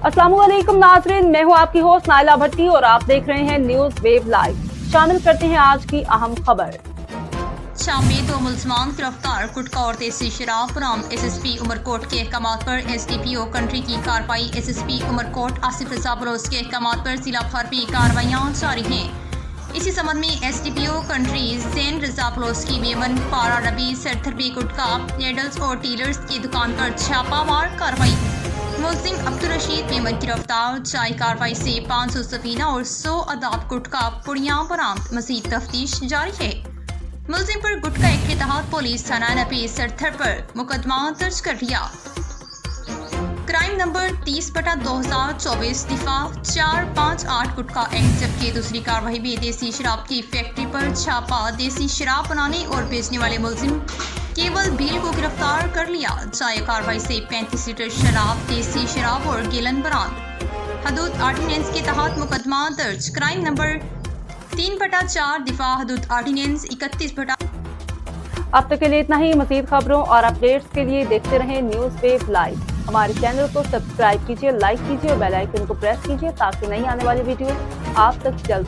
अस्सलामुअलैकुम नाज़रीन, मैं हूं आपकी होस्ट नाइला भट्टी और आप देख रहे हैं न्यूज वेव लाइव। शामिल करते हैं आज की अहम खबर। शाम में 2 मुलजमान गिरफ्तार, गुटखा और देसी शराब बरामद। एसएसपी उमरकोट के अहकामात पर एसडीपीओ कंट्री की कार्रवाई। एसएसपी उमरकोट आसिफ रजा बलोच के अहकामात पर जिला भर में कार्रवाइयाँ जारी हैं। इसी संबंध में एसडीपीओ कंट्री जैन रजा बलोच की बेमन पारा रबी सरथरबी गुटखा नेडल्स और डीलर्स की दुकान पर छापामार कार्रवाई। मुलजिम अब्दुल रशीद मेमन गिरफ्तार, जारी कार्रवाई से 500 सफीना और 100 अदाद गुटखा पुड़ियाँ बरामद। मजीद तफ्तीश जारी है। मुलजिम पर गुटखा एक्ट के तहत पुलिस थाना नबी सरथर पर मुकदमा दर्ज कर लिया। क्राइम नंबर 30/2024 दिफा 458 गुटखा एक्ट। जबकि दूसरी कार्रवाई में देसी शराब की फैक्ट्री पर छापा, देसी शराब बनाने और बेचने वाले मुलजिम केवल भील को गिरफ्तार कर लिया। जारी कार्रवाई से 35 लीटर शराब, देसी शराब और गिलन बरामद। हदूद ऑर्डिनेंस के तहत मुकदमा दर्ज। क्राइम नंबर 3/4 दिफा हदूद ऑर्डिनेंस 31। अब तक के लिए इतना ही। मजीद खबरों और अपडेट्स के लिए देखते रहें न्यूज वेव लाइव। हमारे चैनल को सब्सक्राइब कीजिए, लाइक कीजिए और बेल आइकन को प्रेस कीजिए ताकि नई आने वाली वीडियो आप तक जल्द